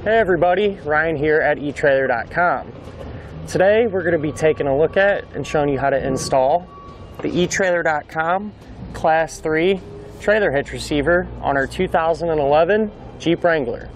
Hey everybody, Ryan here at etrailer.com. Today we're going to be taking a look at and showing you how to install the etrailer.com Class 3 trailer hitch receiver on our 2011 Jeep Wrangler.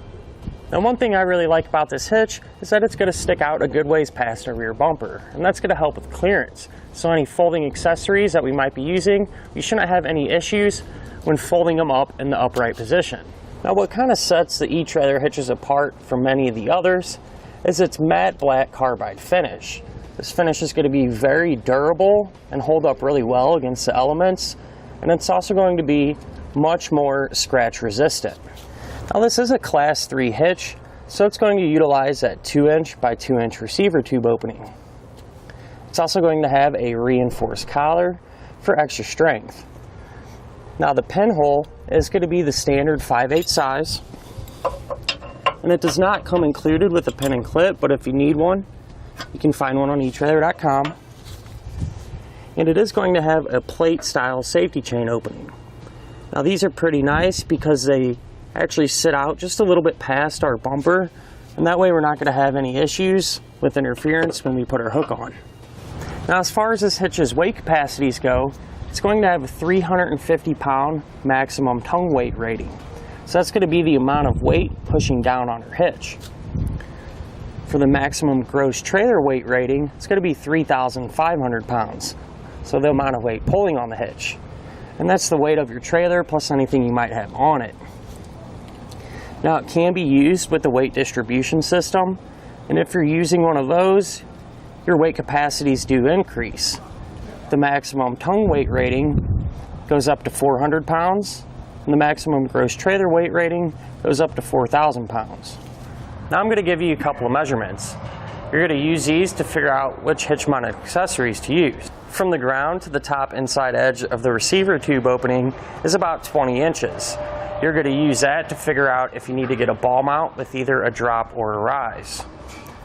Now one thing I really like about this hitch is that it's going to stick out a good ways past our rear bumper, and that's going to help with clearance. So any folding accessories that we might be using, we shouldn't have any issues when folding them up in the upright position. Now what kind of sets the eTrailer hitches apart from many of the others is its matte black carbide finish. This finish is going to be very durable and hold up really well against the elements, and it's also going to be much more scratch resistant. Now this is a Class 3 hitch, so it's going to utilize that 2-inch by 2-inch receiver tube opening. It's also going to have a reinforced collar for extra strength. Now the pinhole is going to be the standard 5/8 size, and it does not come included with a pin and clip, but if you need one, you can find one on etrailer.com. And it is going to have a plate style safety chain opening. Now these are pretty nice because they actually sit out just a little bit past our bumper, and that way we're not going to have any issues with interference when we put our hook on. Now as far as this hitch's weight capacities go, it's going to have a 350-pound maximum tongue weight rating. So that's going to be the amount of weight pushing down on our hitch. For the maximum gross trailer weight rating, it's going to be 3,500 pounds. So the amount of weight pulling on the hitch. And that's the weight of your trailer plus anything you might have on it. Now it can be used with the weight distribution system, and if you're using one of those, your weight capacities do increase. The maximum tongue weight rating goes up to 400 pounds, and the maximum gross trailer weight rating goes up to 4,000 pounds. Now I'm going to give you a couple of measurements. You're going to use these to figure out which hitch mounted accessories to use. From the ground to the top inside edge of the receiver tube opening is about 20 inches. You're going to use that to figure out if you need to get a ball mount with either a drop or a rise.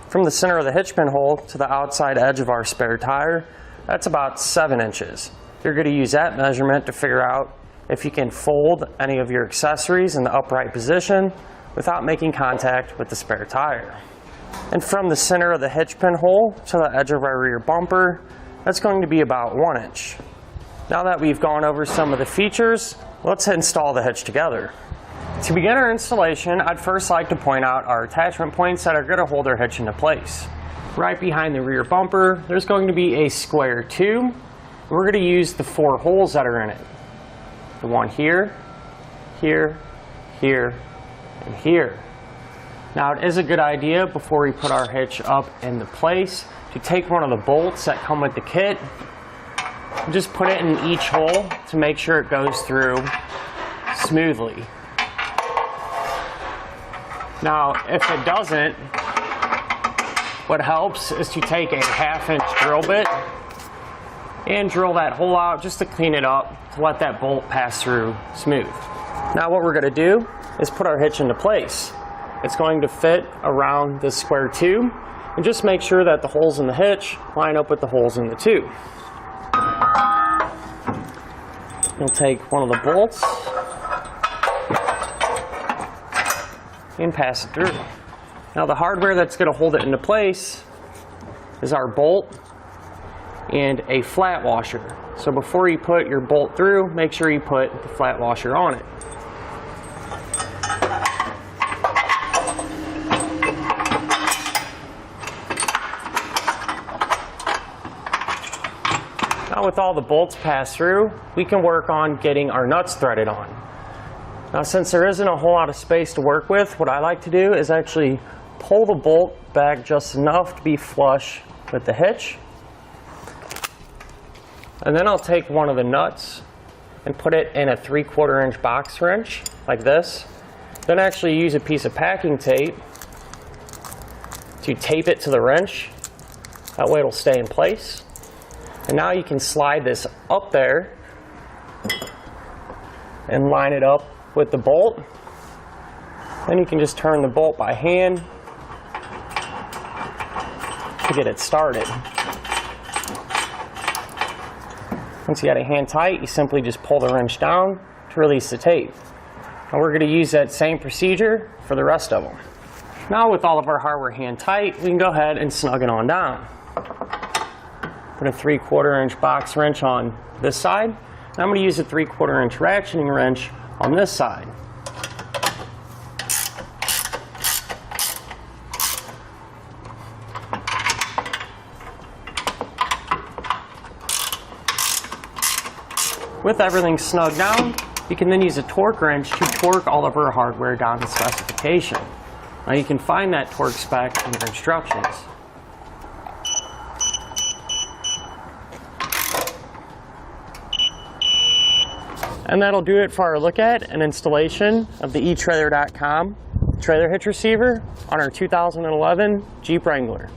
From the center of the hitch pinhole to the outside edge of our spare tire, that's about 7 inches. You're going to use that measurement to figure out if you can fold any of your accessories in the upright position without making contact with the spare tire. And from the center of the hitch pinhole to the edge of our rear bumper, that's going to be about 1 inch. Now that we've gone over some of the features, let's install the hitch together. To begin our installation, I'd first like to point out our attachment points that are going to hold our hitch into place. Right behind the rear bumper, there's going to be a square tube. We're going to use the 4 holes that are in it. The one here, here, here, and here. Now it is a good idea before we put our hitch up into place to take one of the bolts that come with the kit and just put it in each hole to make sure it goes through smoothly. Now if it doesn't, what helps is to take a 1/2-inch drill bit and drill that hole out just to clean it up, to let that bolt pass through smooth. Now what we're going to do is put our hitch into place. It's going to fit around this square tube, and just make sure that the holes in the hitch line up with the holes in the tube. You'll take one of the bolts and pass it through. Now the hardware that's going to hold it into place is our bolt and a flat washer. So before you put your bolt through, make sure you put the flat washer on it. Now with all the bolts passed through, we can work on getting our nuts threaded on. Now since there isn't a whole lot of space to work with, what I like to do is actually pull the bolt back just enough to be flush with the hitch. And then I'll take one of the nuts and put it in a 3/4 inch box wrench like this. Then actually use a piece of packing tape to tape it to the wrench. That way it'll stay in place. And now you can slide this up there and line it up with the bolt. Then you can just turn the bolt by hand to get it started. Once you got it hand tight, you simply just pull the wrench down to release the tape. And we're going to use that same procedure for the rest of them. Now with all of our hardware hand tight, we can go ahead and snug it on down. Put a 3/4 inch box wrench on this side. Now I'm going to use a 3/4 inch ratcheting wrench on this side. With everything snug down, you can then use a torque wrench to torque all of our hardware down to specification. Now you can find that torque spec in your instructions. And that'll do it for our look at and installation of the etrailer.com trailer hitch receiver on our 2011 Jeep Wrangler.